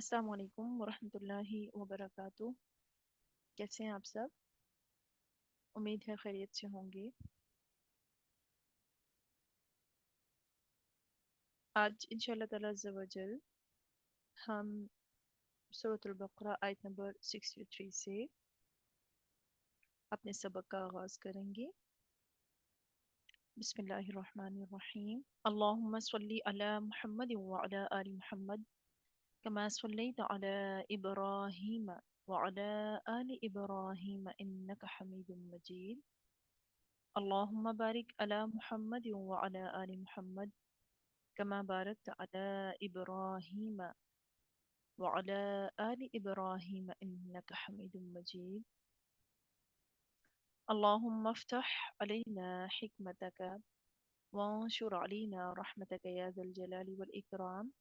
السلام علیکم ورحمۃ اللہ وبرکاتہ۔ کیسے ہیں آپ سب؟ امید ہے خیریت سے ہوں گے۔ آج انشاء اللہ تعالیٰ عز و جل ہم سورۃ البقرہ آیت نمبر 63 سے اپنے سبق کا آغاز کریں گے۔ بسم اللہ الرحمن الرحیم۔ اللہم صلی علی محمد وعلی آل محمد کما صلیت علی ابراہیم وعلی آل ابراہیم انک حمید مجید۔ اللہم بارک علی محمد وعلی آل محمد كما باركت على إبراهيم وعلى آل إبراهيم إنك حميد مجيد. اللهم افتح علينا حكمتك وانشر علينا رحمتك يا ذا الجلال والإكرام.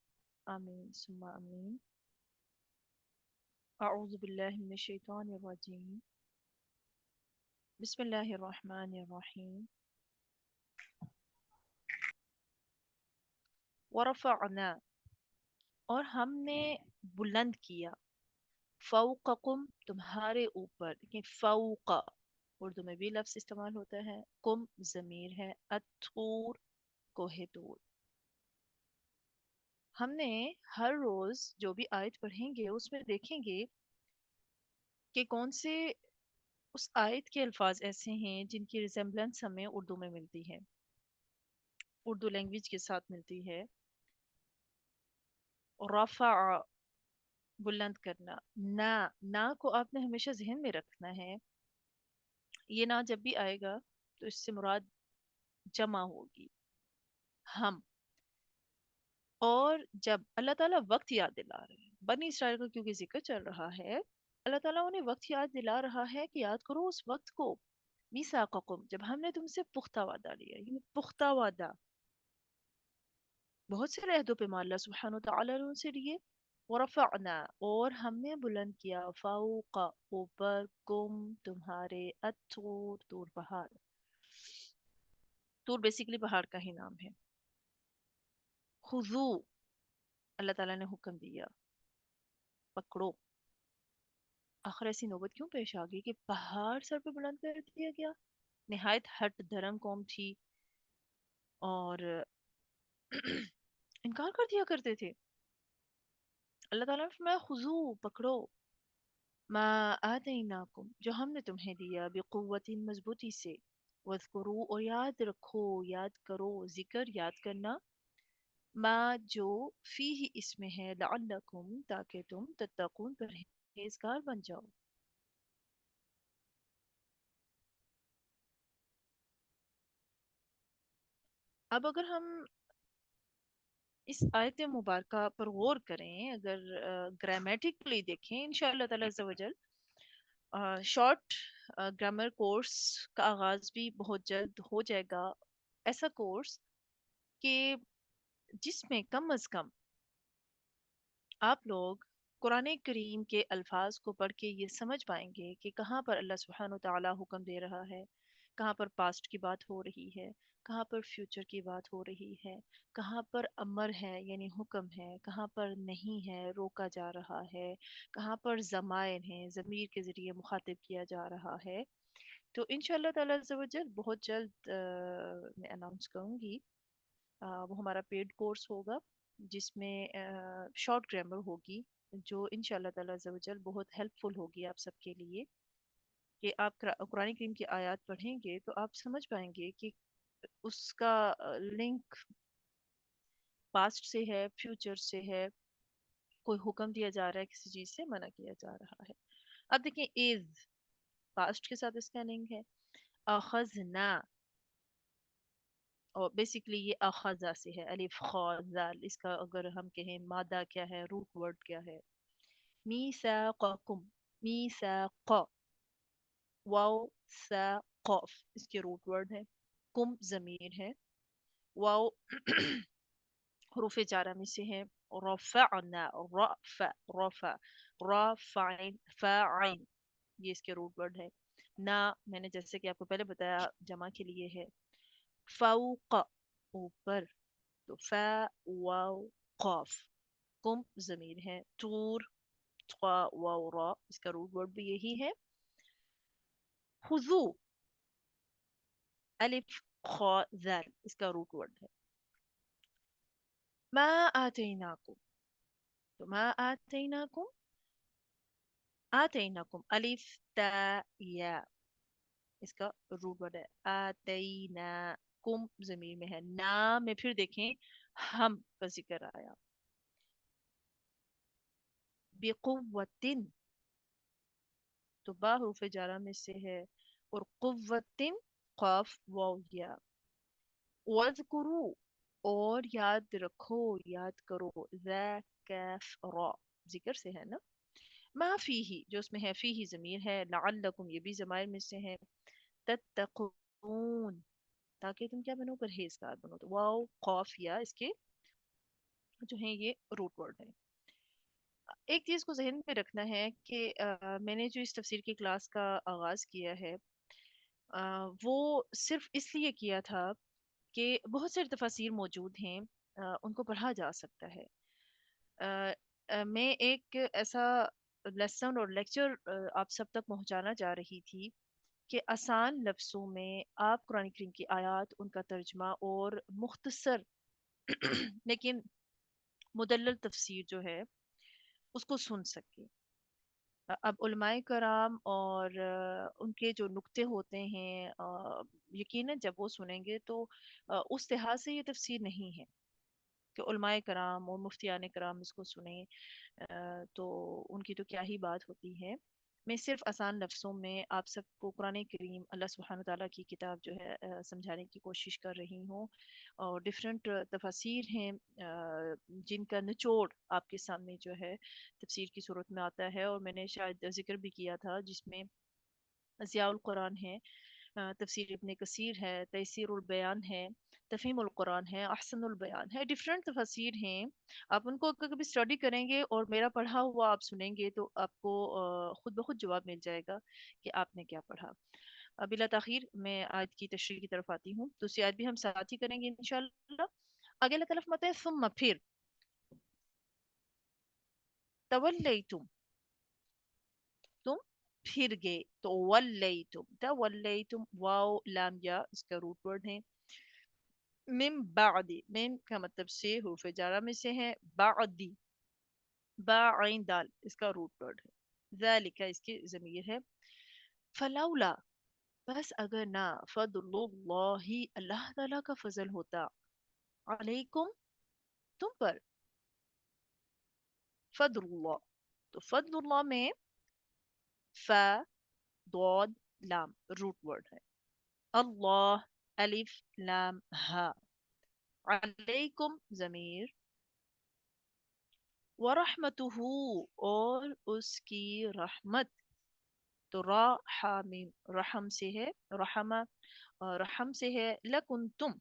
آمين ثم آمين. أعوذ بالله من الشيطان الرجيم. بسم الله الرحمن الرحيم. ورفعنا، اور ہم نے بلند کیا، فوقکم، تمہارے اوپر۔ دیکھیں فوق اردو میں بھی لفظ استعمال ہوتا ہے، کم ضمیر ہے، الطور کوہ طور۔ ہم نے ہر روز جو بھی آیت پڑھیں گے اس میں دیکھیں گے کہ کون سے اس آیت کے الفاظ ایسے ہیں جن کی ریزمبلنس ہمیں اردو میں ملتی ہے، اردو لینگویج کے ساتھ ملتی ہے۔ رفع، بلند کرنا۔ نا کو آپ نے ہمیشہ ذہن میں رکھنا ہے، یہ نا جب بھی آئے گا تو اس سے مراد جمع ہوگی، ہم۔ اور جب اللہ تعالیٰ وقت یاد دلا رہے ہیں بنی اسرائیل کا، کیونکہ ذکر چل رہا ہے، اللہ تعالیٰ انہیں وقت یاد دلا رہا ہے کہ یاد کرو اس وقت کو، میثاقکم، جب ہم نے تم سے پختہ وعدہ لیا، یہ پختہ وعدہ بہت سے عہدوں پہ اللہ سبحانہ وتعالیٰ نے ان سے لیے۔ ورفعنا، اور ہم نے بلند کیا، فوق اوپر، کم تمہارے، الطور طور پہاڑ۔ طور بیسیکلی پہاڑ کا ہی نام ہے۔ خذو، اللہ تعالیٰ نے حکم دیا، پکڑو۔ آخر ایسی نوبت کیوں پیش آ گئی کہ پہاڑ سر پہ بلند کر دیا گیا؟ نہایت ہٹ دھرم قوم تھی اور انکار کر دیا کرتے تھے۔ اللہ تعالیٰ نے فرمایا خذو، پکڑو، ما آتیناکم، جو ہم نے تمہیں دیا، بقوت، مضبوطی سے، واذکروا، اور یاد رکھو، یاد کرو، ذکر یاد کرنا، ما جو فیہ، اس میں ہے، لعلکم، تاکہ تم تتقون، پرہیزگار بن جاؤ۔ اب اگر ہم اس آیت مبارکہ پر غور کریں، اگر گرامیٹکلی دیکھیں، انشاءاللہ تعالی عز و جل شارٹ گرامر کورس کا آغاز بھی بہت جلد ہو جائے گا، ایسا کورس کہ جس میں کم از کم آپ لوگ قرآن کریم کے الفاظ کو پڑھ کے یہ سمجھ پائیں گے کہ کہاں پر اللہ سبحانہ وتعالیٰ حکم دے رہا ہے، کہاں پر پاسٹ کی بات ہو رہی ہے، کہاں پر فیوچر کی بات ہو رہی ہے، کہاں پر امر ہے یعنی حکم ہے، کہاں پر نہیں ہے روکا جا رہا ہے، کہاں پر ضمائر ہیں ضمیر کے ذریعے مخاطب کیا جا رہا ہے۔ تو انشاءاللہ تعالی عز و جل بہت جلد میں اناؤنس کروں گی، وہ ہمارا پیڈ کورس ہوگا جس میں شارٹ گرامر ہوگی، جو انشاءاللہ تعالی عز و جل بہت ہیلپ فل ہوگی آپ سب کے لیے، کہ آپ قرآن کریم کی آیات پڑھیں گے تو آپ سمجھ پائیں گے کہ اس کا لنک پاسٹ سے ہے، فیوچر سے ہے، کوئی حکم دیا جا رہا ہے، کسی چیز سے منع کیا جا رہا ہے۔ اب دیکھیں از، پاسٹ کے ساتھ اس کا لنک ہے، اخذنا، اور بیسیکلی یہ اخذا سے ہے، الف خا زال، اس کا اگر ہم کہیں مادہ کیا ہے، روٹ ورڈ کیا ہے، میثاقکم، میثاق، واو سا قاف، اس کے روٹ ورڈ ہے، کم ضمیر ہے، واو حروف جارہ میں سے ہے، رفعنا، رفع، رفع، رافعین، فاعین، یہ اس کے روٹ ورڈ ہے۔ نا، میں نے جیسے کہ آپ کو پہلے بتایا جمع کے لیے ہے، فوق، اوپر، تو فا واو قاف، कुम जमीर है, तूर त्वा वाव रा, इसका रूट वर्ड भी यही है। खुजू अलिफ खा ज़ाल, इसका रूट वर्ड है। मा आतैनाकुम, तो मा आतैनाकुम, आतैनाकुम अलिफ ता या, इसका रूट वर्ड है। आतैना कुम जमीर में है, ना में फिर देखें हम का जिक्र आया। बेकुव्वतिन, तो बा हुर्फ जारा में से है, और कुव्वतिन क़ाफ वाव या। वज़कुरू, और याद रखो, याद करो, ज़ा कैफ रा, जिक्र से है ना। मा फीही, जो उसमें है, फीही जमीर है, लअल्लकुम ये भी जमाइर में से है। तत्तकून, ताकि तुम क्या बनो, परहेजगार बनो, तो वाव खौफ या इसके जो है ये रूट वर्ड है। एक चीज को जहन में रखना है कि मैंने जो इस तफसीर की क्लास का आगाज किया है, वो सिर्फ इसलिए किया था कि बहुत सारी तफसीर मौजूद हैं, उनको पढ़ा जा सकता है। अ, मैं एक ऐसा लेसन और लेक्चर आप सब तक पहुंचाना चाह रही थी कि आसान लफ्ज़ों में आप कुरान करीम की आयत, उनका तर्जमा और मुख्तसर लेकिन मुदल्लल तफसीर जो है उसको सुन सके। अब उलमाए कराम और उनके जो नुक्ते होते हैं, यकीनन जब वो सुनेंगे तो उस लिहाज से ये तफसीर नहीं है कि उलमाए कराम और मुफ्तियान कराम इसको सुने, तो उनकी तो क्या ही बात होती है। मैं सिर्फ आसान लफ्ज़ों में आप सबको कुरान करीम अल्लाह सुब्हानहू तआला की किताब जो है समझाने की कोशिश कर रही हूँ। और डिफरेंट तफसीर हैं जिनका निचोड़ आपके सामने जो है तफसीर की सूरत में आता है। और मैंने शायद जिक्र भी किया था जिसमें ज़ियाउल कुरान है, तफसीर इब्ने कसीर है, तैसीरुल बयान है, तफहीमुल कुरान है, अहसनुल बयान है, डिफरेंट तफसीर हैं। आप उनको कभी स्टडी करेंगे और मेरा पढ़ा हुआ आप सुनेंगे तो आपको खुद ब खुद जवाब मिल जाएगा कि आपने क्या पढ़ा। बिला ताखीर मैं आयत की तशरीह की तरफ आती हूँ, दूसरी आयत भी हम साथ ही करेंगे इंशाल्लाह। आगे अल्लाह ताला फरमाता है सुम्मा फिर, तवल्लैतुम, तुम फिर गए, तो वल्लैतुम, तवल्लैतुम वाव लाम या इसका रूट वर्ड है। मिन बादी, मिन का मतलब से, हुर्फ जारा में से है, बादी बा आइन दाल, इसका रूट वर्ड है। ज़ालिका इसकी ज़मीर है। फलौला, बस अगर ना, फदलुल्लाहि अल्लाह ताला का फजल होता, अलैकुम तुम पर, फदलुल्लाह, तो फदलुल्लाह में फा दौद लाम रूट वर्ड है। अल्लाह अलिफ लाम हा, अलैकुम जमीर, वरहमतुहू और उसकी रहमत, तो रा हा मीम रहम से है, रहमा रहम से है, लकुंतुम,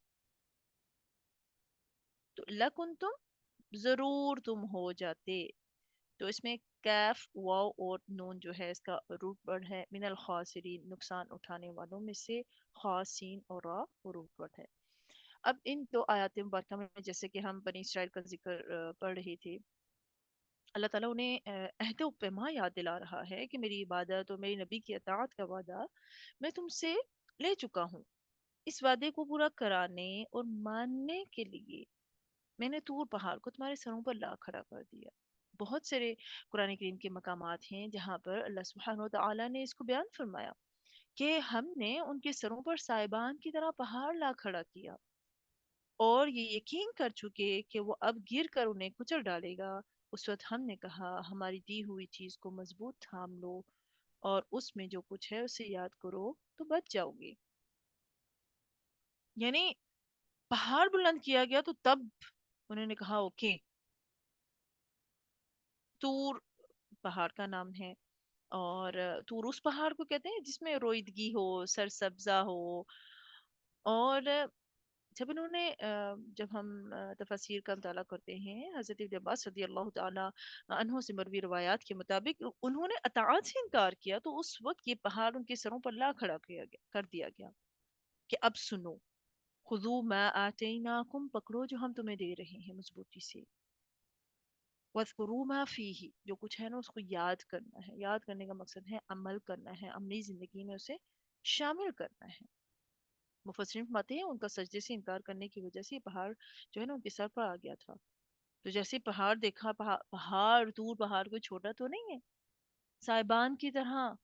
तो लकुंतुम जरूर तुम हो जाते, तो इसमें कैफ वाव और नून जो है इसका रूट वर्ड है। मिनल खासिरीन, नुकसान उठाने वालों में से, खासीन और रा रूट वर्ड है। अब इन दो आयात मुबारक में जैसे कि हम बनी इसराइल का जिक्र पढ़ रहे थे, अल्लाह ताला उन्हें अहद व पैमा याद दिला रहा है कि मेरी इबादत और मेरी नबी की अताअत का वादा मैं तुमसे ले चुका हूँ। इस वादे को पूरा कराने और मानने के लिए मैंने तूर पहाड़ को तुम्हारे सरों पर ला खड़ा कर दिया। बहुत सारे कुरान करीम के मकामात हैं जहाँ पर अल्लाह सुब्हानहू व तआला ने इसको बयान फरमाया कि हमने उनके सरों पर साइबान की तरह पहाड़ ला खड़ा किया, और ये यकीन कर चुके कि वो अब गिर कर उन्हें कुचल डालेगा। उस वक्त हमने कहा, हमारी दी हुई चीज को मजबूत थाम लो और उसमें जो कुछ है उसे याद करो तो बच जाओगे। यानी पहाड़ बुलंद किया गया तो तब उन्होंने कहा ओके। तूर पहाड़ का नाम है, और तूर उस पहाड़ को कहते हैं जिसमें रोईदगी हो, सरसब्जा हो। और जब इन्होंने जब हम तफसीर का मुताला करते हैं, हज़रत इब्न अब्बास रज़ी अल्लाह ताला अन्हो से मरवी रवायात के मुताबिक उन्होंने अताअत से इनकार किया तो उस वक्त ये पहाड़ उनके सरों पर ला खड़ा किया गया, कर दिया गया कि अब सुनो, खुदू मा आतैनाकुम, पकड़ो जो हम तुम्हें दे रहे हैं मजबूती से। वज़्कुरू मा फीही, जो कुछ है ना उसको याद करना है। याद करने का मकसद है अमल करना है, अपनी जिंदगी में उसे शामिल करना है। मुफस्सिरीन फरमाते हैं उनका सजदे से इनकार करने की वजह से ये पहाड़ जो है ना उनके सर पर आ गया था। तो जैसे ही पहाड़ देखा, पहाड़ दूर, पहाड़ कोई छोटा तो नहीं है, साइबान की तरह।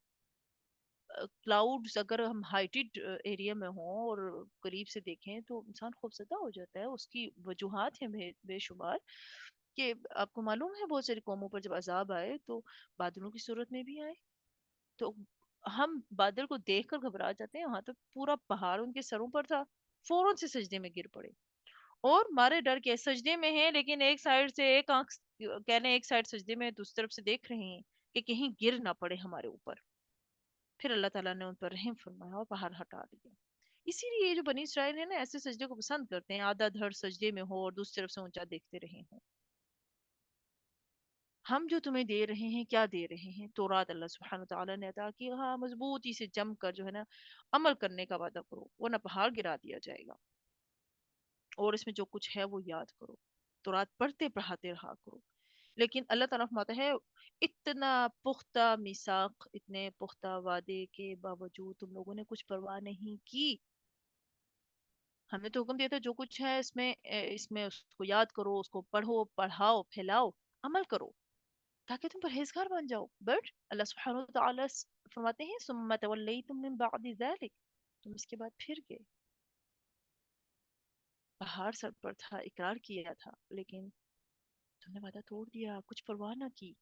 क्लाउड्स अगर हम हाइटेड एरिया में हों और करीब से देखें तो इंसान खौफजदा हो जाता है। उसकी वजूहात हैं बेशुमार, कि आपको मालूम है बहुत सारी कौमों पर जब अजाब आए तो बादलों की सूरत में भी आए। तो हम बादल को देखकर घबरा जाते हैं, वहां तो पूरा पहाड़ उनके सरों पर था। फौरन से सजदे में गिर पड़े, और मारे डर के सजदे में हैं, लेकिन एक साइड से एक आंख, कह लें एक साइड सजदे में, दूसरी तरफ से देख रहे हैं कि कहीं गिर ना पड़े हमारे ऊपर। फिर अल्लाह ताला ने उन पर रहम फरमाया और पहाड़ हटा दिया। इसीलिए ये जो बनी इसराइल है ना, ऐसे सजदे को पसंद करते हैं, आधा धड़ सजदे में हो और दूसरी तरफ से ऊंचा देखते रहे हों। हम जो तुम्हें दे रहे हैं, क्या दे रहे हैं? तौरात अल्लाह सुब्हानहू तआला ने अता की, हाँ मजबूती से जम कर जो है ना अमल करने का वादा करो, वरना पहाड़ गिरा दिया जाएगा। और इसमें जो कुछ है वो याद करो, तौरात पढ़ते पढ़ाते रहा करो। लेकिन अल्लाह ताला फरमाता है, इतना पुख्ता मिसाक, इतने पुख्ता वादे के बावजूद तुम लोगों ने कुछ परवाह नहीं की। हमने तो हुक्म दिया था जो कुछ है इसमें, इसमें उसको याद करो, उसको पढ़ो, पढ़ाओ, फैलाओ, अमल करो, ताकि तुम परहेजगार बन जाओ। बट अल्लाह सुब्हानहू व तआला फरमाते हैं, सुम्मा तवल्लैतुम मिन बादि ज़ालिक, तुम इसके बाद फिर गए। पहाड़ सर पर था, इकरार किया था, लेकिन तुमने वादा तोड़ दिया, कुछ परवाह ना की।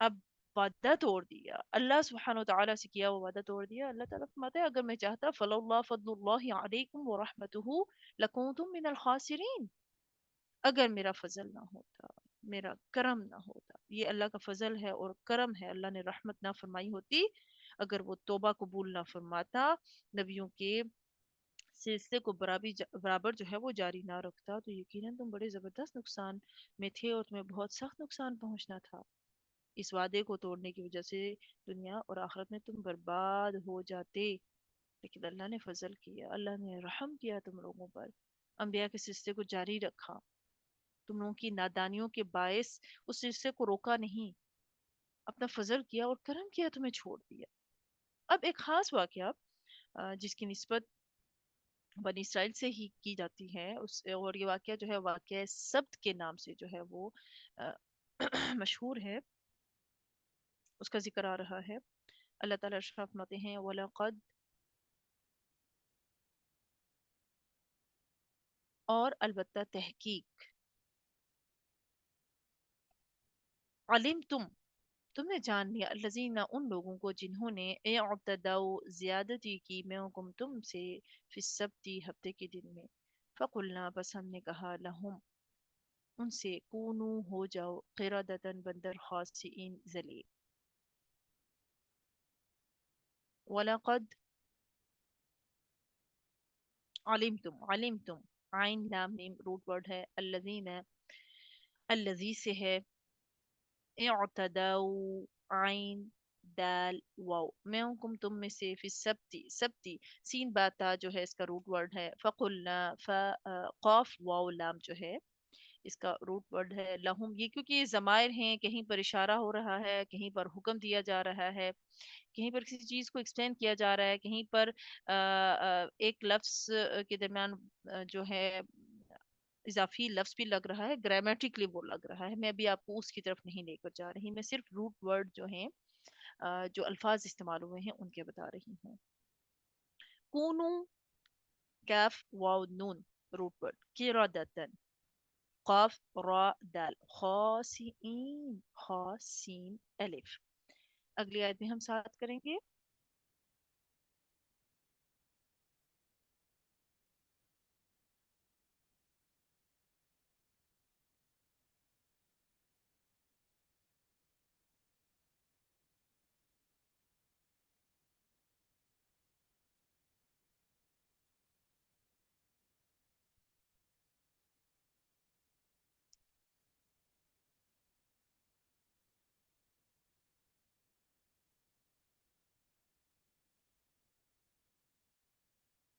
अब वादा तोड़ दिया, अल्लाह सुब्हानहू व तआला से किया वो वादा तोड़ दिया। अल्लाह ताला फरमाता है, अगर मैं चाहता, फलौला फज़लुल्लाहि अलैकुम व रहमतुहु लकुंतुम मिनल खासिरीन, अगर मेरा फजल ना होता, मेरा करम ना होता, ये अल्लाह का फजल है और करम है, अल्लाह ने रहमत ना फरमाई होती, अगर वो तौबा कबूल ना फरमाता, नबियों के सिलसिले को बराबर जो है वो जारी ना रखता, तो यकीनन तुम बड़े जबरदस्त नुकसान में थे और तुम्हें बहुत सख्त नुकसान पहुंचना था। इस वादे को तोड़ने की वजह से दुनिया और आखिरत में तुम बर्बाद हो जाते। लेकिन अल्लाह ने फजल किया, अल्लाह ने रहम किया तुम लोगों पर, अंबिया के सिलसिले को जारी रखा, तुम लोगों की नादानियों के बायस उस सिलसिले को रोका नहीं, अपना फजल किया और करम किया, तुम्हें छोड़ दिया। अब एक खास वाकया जिसकी निस्बत बनी इसराइल से ही की जाती है, उस और ये वाकया जो है वाकया सब्त के नाम से जो है वो अ, मशहूर है, उसका जिक्र आ रहा है। अल्लाह ताला इरशाद फरमाते हैं, वलक़द, और अलबत्ता तहकीक, अलिम तुमने जान लिया, अल्लज़ीना उन लोगों को जिन्होंने एअतदौ ज्यादती की मैं तुमसे फिस्सब्ती हफ्ते के दिन में, फ़कुलना बस हमने कहा लहुम उनसे, कूनू हो जाओ क़िरदतन बंदर खासिइन जलील। वलक़द अलिम तुम आइन लाम मीम रूट वर्ड है, अल्लज़ीना अल्लज़ी से है, इअतदौ आइन दाल वाव, मैं हुकुम तुम में से फिर सब्ती, सब्ती सीन बाता जो है इसका रूट वर्ड है, फ़कुलना क़ाफ वाव लाम जो है इसका रूट वर्ड है लहुम। ये क्योंकि ये ज़मायर हैं, कहीं पर इशारा हो रहा है, कहीं पर हुक्म दिया जा रहा है, कहीं पर किसी चीज़ को एक्सप्लेन किया जा रहा है, कहीं पर एक लफ्ज के दरमियान जो है इजाफी लफ्ज भी लग रहा है, ग्रामेटिकली वो लग रहा है। मैं भी आपको उसकी तरफ नहीं लेकर जा रही, मैं सिर्फ रूट वर्ड जो हैं, जो अल्फाज इस्तेमाल हुए हैं उनके बता रही हूँ। कूनू, कैफ वाव नून, रूट वर्ड, किरादतन, काफ रा दाल, खासीन, खासीन अलिफ। अगली आयत में हम साथ करेंगे।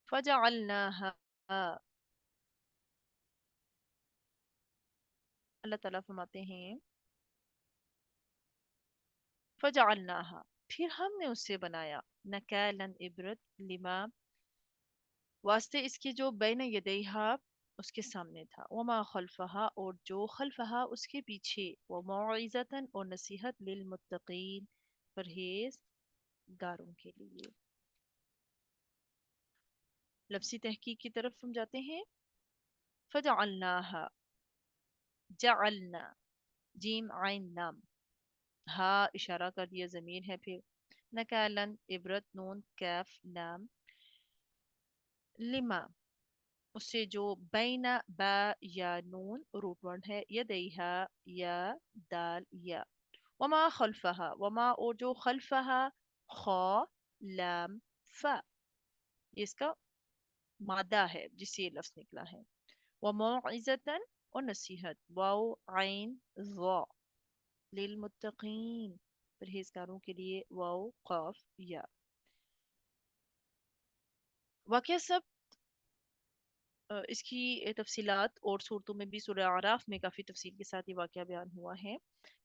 फजअलनाहा, अल्लाह ताला फरमाते हैं फजअलनाहा, फिर हमने उससे बनाया, नकालन इबरत लिमा, वास्ते इसके जो बैन यदैहा उसके सामने था, वमा खल्फहा और जो खल्फहा उसके पीछे, व मौइज़तन और नसीहत लिलमुत्तकीन, परहेजगारों के लिए। लफ्सी तहकीक की तरफ हम जाते हैं। फजअलनाहा, जअलना, जीम आइन लाम, हा इशारा कर दिया जमीन है, फिर नकालन इबरत नून कैफ लाम, लिमा उससे जो बैना बा या नून रूट वर्ड है, यदैहा या दाल या, वमा खल्फहा, वमा और जो खल्फहा, खा लाम फा, ये इसका मादा है जिससे ये लफ्ज निकला है। व मौइज़तन और नसीहत, वाओ आइन ज़ा, लिलमुत्तकीन, परहेजगारों के लिए, वाओ काफ या। वाकया सब इसकी तफसीलात और सूरतों में भी सूरह आराफ में काफ़ी तफसील के साथ ये वाकया बयान हुआ है।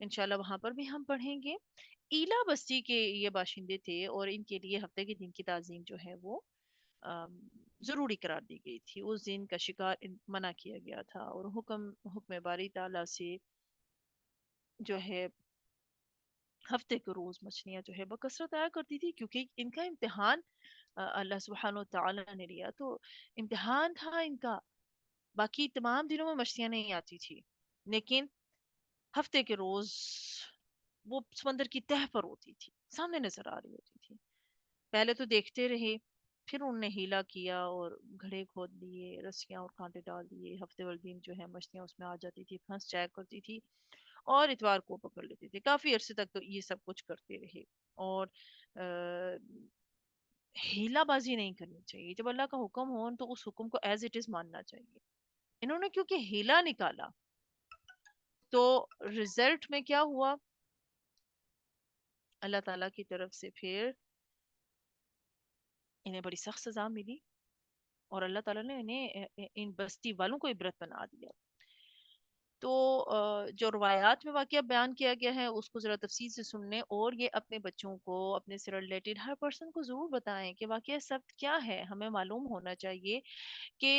इंशाल्लाह वहाँ पर भी हम पढ़ेंगे। ईला बस्ती के ये बाशिंदे थे और इनके लिए हफ्ते के दिन की ताज़ीम जो है वो अम, ज़रूरी करार दी गई थी। उस दिन का शिकार मना किया गया था और हुक्म बारी ताला से जो है हफ्ते के रोज़ मछलियाँ जो है बकसरत आया करती थी, क्योंकि इनका इम्तिहान अल्लाह सुब्हानो तआला ने लिया, तो इम्तिहान था इनका। बाकी तमाम दिनों में मछलियां नहीं आती थी, लेकिन हफ्ते के रोज वो समंदर की तह पर होती थी, सामने नजर आ रही होती थी। पहले तो देखते रहे, फिर उनने हीला किया और घड़े खोद लिए, रस्सियां और कांटे डाल दिए। हफ्ते वाले दिन जो है मछलियां उसमें आ जाती थी, फंस जाया करती थी और इतवार को पकड़ लेते थे। काफी अरसे तक तो ये सब कुछ करते रहे। और हीलाबाजी नहीं करनी चाहिए। जब अल्लाह का हुक्म हो तो उस हुक्म को एज इट इज मानना चाहिए। इन्होंने क्योंकि हीला निकाला, तो रिजल्ट में क्या हुआ, अल्लाह ताला की तरफ से फिर इन्हें बड़ी सख्त सजा मिली और अल्लाह ताला ने इन्हें इन बस्ती वालों को इबरत बना दिया। तो जो रवायात में वाकया बयान किया गया है उसको जरा तफसील से सुन लें और ये अपने बच्चों को, अपने से रिलेटेड हर पर्सन को जरूर बताएं कि वाकया सब क्या है। हमें मालूम होना चाहिए कि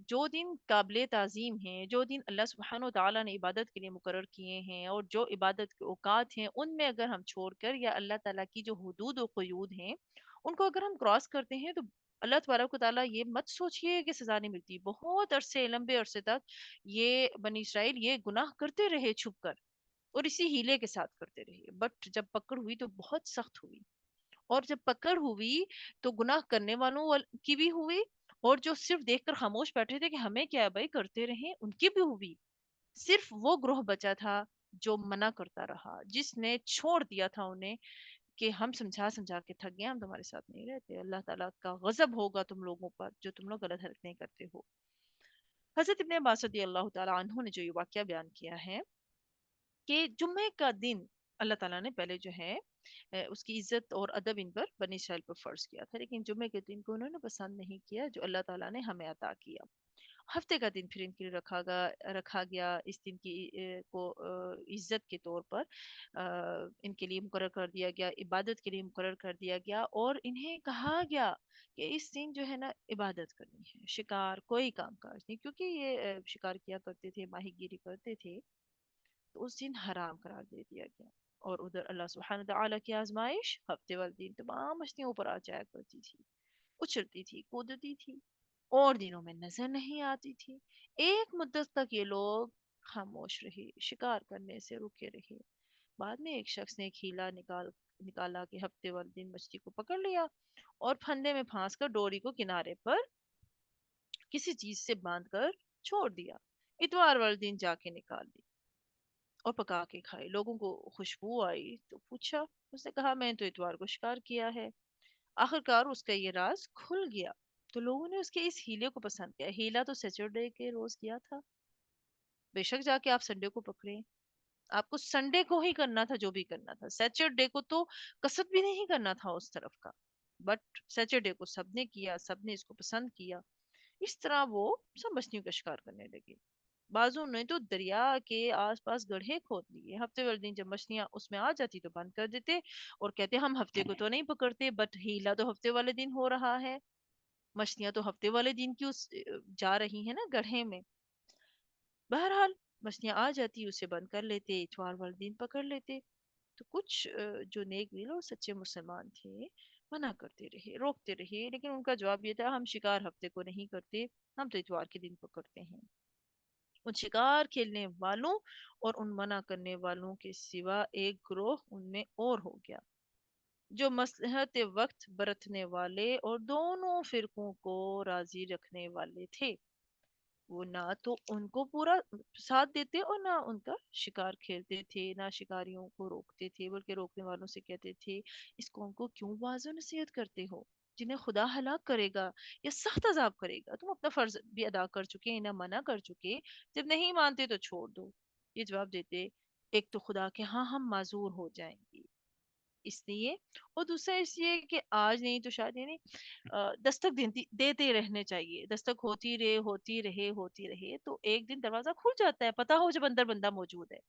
जो दिन काबिल ताज़ीम हैं, जो दिन अल्लाह सुब्हानो तआला ने इबादत के लिए मुकर्रर किए हैं और जो इबादत के औकात हैं, उनमें अगर हम छोड़कर या अल्लाह ताला की जो हुदूद और क़ुयूद हैं उनको अगर हम क्रॉस करते हैं, तो अल्लाह तबारक व तआला ये मत सोचिए कि सजा नहीं मिलती। बहुत अरसे, लंबे अरसे तक ये बनी इसराइल ये गुनाह करते रहे छुप कर और इसी हीले के साथ करते रहे, बट जब पकड़ हुई तो बहुत सख्त हुई। और जब पकड़ हुई तो गुनाह करने वालों की भी हुई, और जो सिर्फ देखकर खामोश बैठे थे कि हमें क्या है भाई करते रहे, उनकी भी हुई। सिर्फ वो ग्रोह बचा था जो मना करता रहा, जिसने छोड़ दिया था उन्हें कि हम समझा समझा के थक गए, हम तुम्हारे साथ नहीं रहते, अल्लाह ताला का गजब होगा तुम लोगों पर जो तुम लोग गलत हरकतें करते हो। हजरत इब्ने अब्बास रदी अल्लाह ताला अन्हु ने जो ये वाकया बयान किया है कि जुम्मे का दिन अल्लाह ताला ने पहले जो है उसकी इज्जत और अदब इन पर बनी इसराइल पर फर्ज किया था, लेकिन जुम्मे के दिन को उन्होंने पसंद नहीं किया जो अल्लाह ताला ने हमें अता किया। हफ्ते का दिन फिर इनके लिए रखा गया। इस दिन की को इज्जत के तौर पर इनके लिए मुकर्रर कर दिया गया, इबादत के लिए मुकर्रर कर दिया गया, और इन्हें कहा गया कि इस दिन जो है ना इबादत करनी है, शिकार कोई काम काज नहीं, क्योंकि ये शिकार किया करते थे, माहीगीरी करते थे, तो उस दिन हराम करार दे दिया गया। और उधर अल्लाह सुब्हानहू तआला की आजमाइश हफ्ते वाले दिन तमाम मछलियों ऊपर आ जाया करती थी, उछलती थी, कूदती थी, और दिनों में नजर नहीं आती थी। एक मुद्दत तक ये लोग खामोश रहे, शिकार करने से रुके रहे। बाद में एक शख्स ने एक हीला निकाला कि हफ्ते वाले दिन मछली को पकड़ लिया और फंदे में फांस कर डोरी को किनारे पर किसी चीज से बांध कर छोड़ दिया। इतवार वाले दिन जाके निकाल ली और पका के खाई। लोगों को खुशबू आई तो पूछा, उसने कहा मैंने तो इतवार को शिकार किया है। आखिरकार उसका ये राज खुल गया, तो लोगों ने उसके इस हीले को पसंद किया। हीला तो सैटरडे के रोज किया था, बेशक जाके आप संडे को पकड़े, आपको संडे को ही करना था जो भी करना था, सैटरडे को तो कसरत भी नहीं करना था उस तरफ का। बट सैटरडे को सबने किया, सबने इसको पसंद किया। इस तरह वो सब मछलियों का शिकार करने लगे। बाजू ने तो दरिया के आसपास गड्ढे खोद लिए। हफ्ते वाले दिन जब मछलियां उसमें आ जाती तो बंद कर देते और कहते हम हफ्ते को तो नहीं पकड़ते, बट हीला तो हफ्ते वाले दिन हो रहा है। मछलियां तो हफ्ते वाले दिन की उस जा रही है ना गड्ढे में। बहरहाल मछलियां आ जाती, उसे बंद कर लेते, इतवार वाले दिन पकड़ लेते। तो कुछ जो नेक दिल और सच्चे मुसलमान थे मना करते रहे, रोकते रहे, लेकिन उनका जवाब ये था हम शिकार हफ्ते को नहीं करते, हम तो इतवार के दिन पकड़ते हैं। उन शिकार खेलने वालों और उन मना करने वालों के सिवा एक ग्रोह उनमें और हो गया, जो मसलहत वक्त बरतने वाले और दोनों फिरकों को राजी रखने वाले थे। वो ना तो उनको पूरा साथ देते और ना उनका शिकार खेलते थे, ना शिकारियों को रोकते थे, बल्कि रोकने वालों से कहते थे इस कौम को क्यों वाजो नसीहत करते हो, जिन्हें खुदा हलाक करेगा या सख्त अजाब करेगा। तुम अपना फर्ज भी अदा कर चुके, इन्हें मना कर चुके, जब नहीं मानते तो छोड़ दो। ये जवाब देते एक तो खुदा के हाँ हम माजूर हो जाएंगे इसलिए, और दूसरा इसलिए कि आज नहीं तो शायद यानी दस्तक देते रहने चाहिए। दस्तक होती रहे होती रहे होती रहे तो एक दिन दरवाजा खुल जाता है, पता हो जब अंदर बंदा मौजूद है।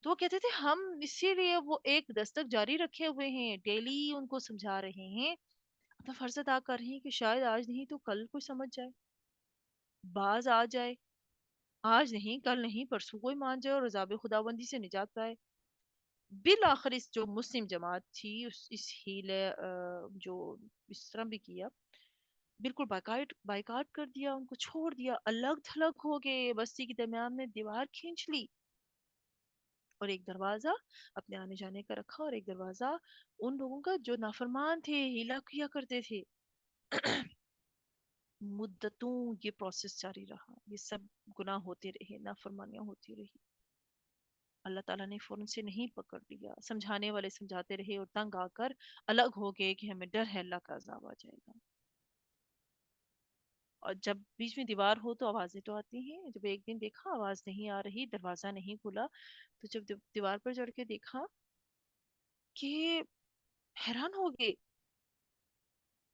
तो वो कहते थे हम इसीलिए वो एक दस्तक जारी रखे हुए हैं, डेली उनको समझा रहे हैं, अपना फर्ज अदा कर रहे हैं कि शायद आज नहीं तो कल कोई समझ जाए, बाज आ जाए। आज नहीं कल नहीं परसों कोई मान जाए और अज़ाब खुदाबंदी से निजात पाए। बिल आखिर इस जो मुस्लिम जमात थी इस हीले जो इस तरह भी किया, बिल्कुल बाइकाट बाइकाट कर दिया, उनको छोड़ दिया, अलग थलग हो गए, बस्ती के दरमियान में दीवार खींच ली और एक दरवाजा अपने आने जाने का रखा और एक दरवाजा उन लोगों का जो नाफरमान थे, हिला किया करते थे। मुद्दतों ये प्रोसेस जारी रहा, ये सब गुनाह होते रहे, नाफरमानियां होती रही। अल्लाह ताला ने फौरन से नहीं पकड़ लिया, समझाने वाले समझाते रहे और तंग आकर अलग हो गए कि हमें डर है अल्लाह का अजाब आ जाएगा। और जब बीच में दीवार हो तो आवाजें तो आती हैं। जब एक दिन देखा आवाज नहीं आ रही, दरवाजा नहीं खुला, तो जब दीवार पर चढ़ के देखा कि हैरान हो गए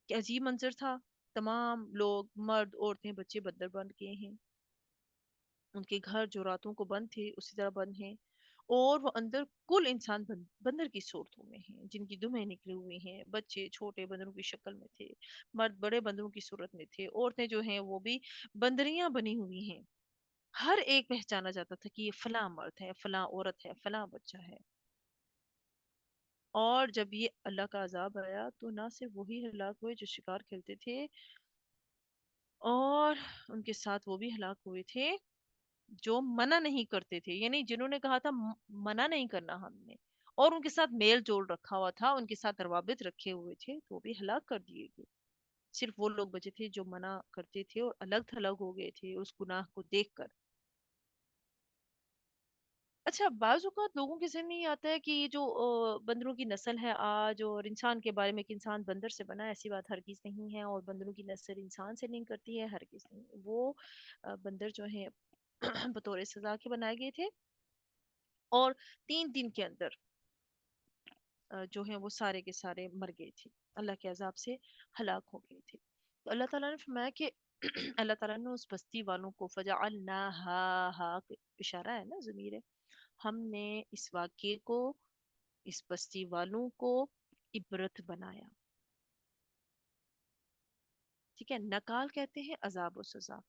कि अजीब मंजर था। तमाम लोग, मर्द औरतें बच्चे बंदर बन गए हैं। उनके घर जो रातों को बंद थे उसी तरह बंद हैं, और वो अंदर कुल इंसान बंदर की सूरतों में हैं, जिनकी दुमें निकली हुई हैं। बच्चे छोटे बंदरों की शक्ल में थे, मर्द बड़े बंदरों की सूरत में थे, औरतें जो हैं वो भी बंदरियां बनी हुई हैं। हर एक पहचाना जाता था कि ये फलां मर्द है, फलां औरत है, फलां बच्चा है। और जब ये अल्लाह का अजाब आया तो ना सिर्फ वही हलाक हुए जो शिकार खेलते थे, और उनके साथ वो भी हलाक हुए थे जो मना नहीं करते थे, यानी जिन्होंने कहा था मना नहीं करना हमने, और उनके साथ मेल जोल रखा हुआ था, उनके साथ रवाबित रखे हुए थे, तो वो भी हलाक कर दिए गए। सिर्फ वो लोग बचे थे जो मना करते थे और अलग थलग हो गए थे उस गुनाह को देखकर। अच्छा, बाज़ औक़ात लोगों के ज़हन में ये आता है कि ये जो बंदरों की नस्ल है आज, और इंसान के बारे में कि इंसान बंदर से बना है, ऐसी बात हरगिज़ नहीं है, और बंदरों की नस्ल इंसान से लिंक करती है, हरगिज़ नहीं। वो बंदर जो है बतौर सजा के बनाए गए थे, और 3 दिन के अंदर जो है वो सारे के सारे मर गए थे, अल्लाह के अजाब से हलाक हो गए थे। तो अल्लाह ताला ने फरमाया कि अल्लाह ताला ने उस बस्ती वालों को फजअलनाहा, हा इशारा है ना, ज़मीर है, हमने इस वाक़े को, इस बस्ती वालों को इबरत बनाया। ठीक है, नकाल कहते हैं अजाब और सजा।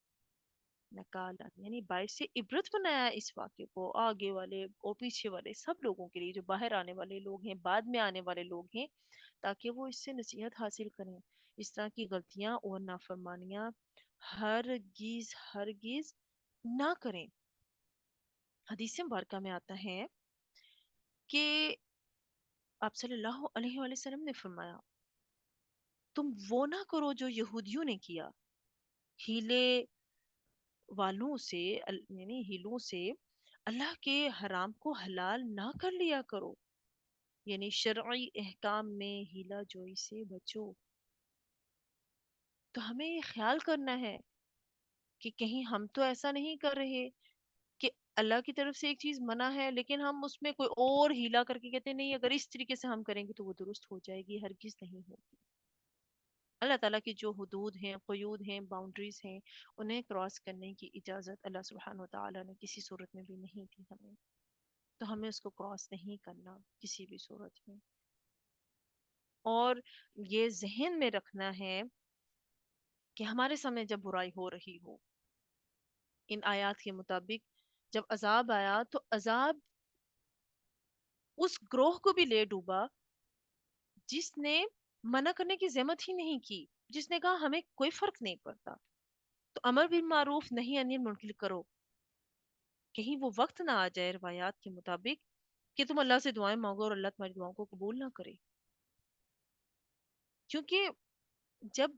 नकाल यानी बाइस से इबरत बनाया इस वाक्य को, आगे वाले और पीछे वाले सब लोगों के लिए, जो बाहर आने वाले लोग हैं, बाद में आने वाले लोग हैं, ताकि वो इससे नसीहत हासिल करें। इस तरह की गलतियां और नाफरमानियां हरगिज हरगिज ना करें। हदीस मुबारका में आता है कि आप सल्लल्लाहु अलैहि वसल्लम ने फरमाया तुम वो ना करो जो यहूदियों ने किया, हीले वालों से यानी हीलों से अल्लाह के हराम को हलाल ना कर लिया करो, यानी शरई अहकाम में हीला जोई से बचो। तो हमें ये ख्याल करना है कि कहीं हम तो ऐसा नहीं कर रहे कि अल्लाह की तरफ से एक चीज मना है लेकिन हम उसमें कोई और हीला करके कहते हैं, नहीं अगर इस तरीके से हम करेंगे तो वो दुरुस्त हो जाएगी, हरगिज नहीं होगी। اللہ تعالیٰ کی جو حدود ہیں، قیود ہیں، باؤنڈریز ہیں، انہیں کراس کرنے کی اجازت اللہ سبحانہ و تعالیٰ نے کسی صورت میں بھی نہیں دی ہمیں، تو ہمیں اس کو کراس نہیں کرنا کسی بھی صورت میں. اور یہ ذہن میں رکھنا ہے کہ ہمارے سامنے جب برائی ہو رہی ہو، ان آیات کے مطابق جب عذاب آیا تو عذاب اس گروہ کو بھی لے ڈوبا جس نے منع کرنے کی زحمت ہی نہیں کی، جس نے کہا ہمیں کوئی فرق نہیں پڑتا. تو امر بالمعروف نہیں انیل منکر کرو. کہیں وہ وقت نہ آ جائے روایات کے مطابق کہ تم اللہ سے دعائیں مانگو اور اللہ تمہاری دعاؤں کو قبول نہ کرے. کیونکہ جب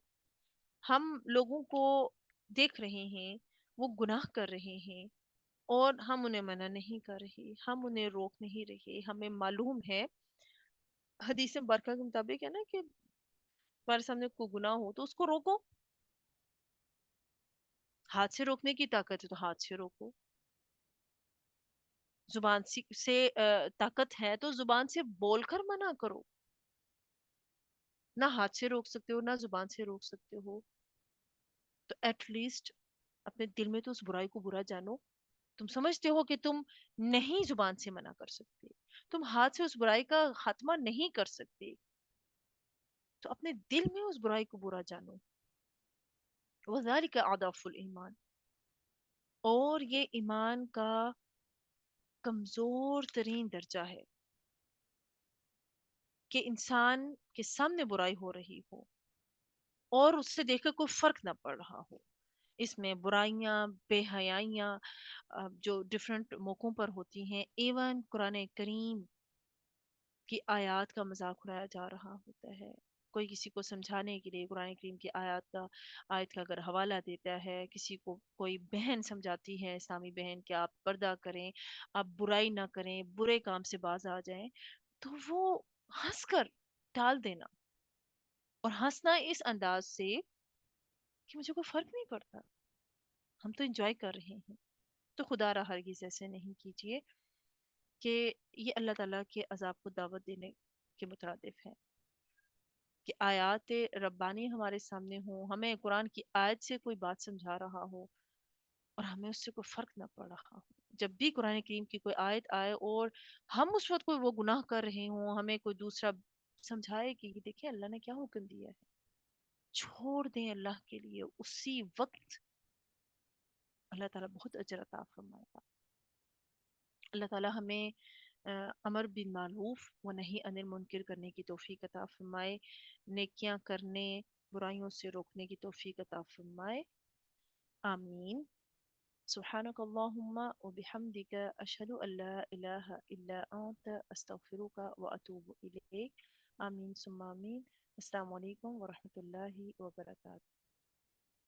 ہم لوگوں کو دیکھ رہے ہیں وہ گناہ کر رہے ہیں اور ہم انہیں منع نہیں کر رہے، ہم انہیں روک نہیں رہے، ہمیں معلوم ہے حدیث برکہ کے مطابق ہے نا کہ تمہارے سامنے کوئی گناہ ہو تو اس کو روکو. ہاتھ سے روکنے کی طاقت ہے تو ہاتھ سے روکو. زبان سے طاقت ہے تو زبان سے بول کر منع کرو. نہ ہاتھ سے روک سکتے ہو نہ زبان سے روک سکتے ہو تو ایٹ لیسٹ اپنے دل میں تو اس برائی کو برا جانو. تم سمجھتے ہو کہ تم نہیں زبان سے منع کر سکتے، تم ہاتھ سے اس برائی کا خاتمہ نہیں کر سکتے، تو اپنے دل میں اس برائی کو برا جانو. وذالک اضعف الایمان. اور یہ ایمان کا کمزور ترین درجہ ہے کہ انسان کے سامنے برائی ہو رہی ہو اور اس سے دیکھ کر کوئی فرق نہ پڑ رہا ہو. اس میں برائیاں، بے حیائیاں جو ڈفرینٹ موقعوں پر ہوتی ہیں، ایون قرآن کریم کی آیات کا مذاق اڑایا جا رہا ہوتا ہے. کوئی کسی کو سمجھانے کے لیے قرآن کریم کی آیت کا اگر حوالہ دیتا ہے، کسی کو کوئی بہن سمجھاتی ہے اسلامی بہن کہ آپ پردہ کریں، آپ برائی نہ کریں، برے کام سے باز آ جائیں، تو وہ ہنس کر ٹال دینا اور ہنسنا اس انداز سے کہ مجھے کوئی فرق نہیں پڑتا، ہم تو انجوائے کر رہے ہیں. تو خدا را ہرگز ایسے نہیں کیجیے کہ یہ اللہ تعالیٰ کے عذاب کو دعوت دینے کے مترادف ہے کہ آیات ربانی ہمارے سامنے ہوں، ہمیں قرآن کی آیت سے کوئی بات سمجھا رہا ہو اور ہمیں اس سے کوئی فرق نہ پڑ رہا ہو. جب بھی قرآن کریم کی کوئی آیت آئے اور ہم اس وقت کوئی وہ گناہ کر رہے ہوں، ہمیں کوئی دوسرا سمجھائے کہ یہ دیکھیں اللہ نے کیا حکم دیا ہے، چھوڑ دیں اللہ کے لیے. اسی وقت اللہ تعالیٰ بہت اجر عطا فرمائے گا. اللہ تعالیٰ ہمیں امر بالمعروف و نہی عن المنکر کرنے کی توفیق عطا فرمائے، نیکیاں کرنے، برائیوں سے روکنے کی توفیق عطا فرمائے. آمین. سبحانك اللهم وبحمدك أشهد أن لا إله إلا أنت أستغفرك وأتوب إليك. آمين ثم آمين. السلام عليكم ورحمة الله وبركاته.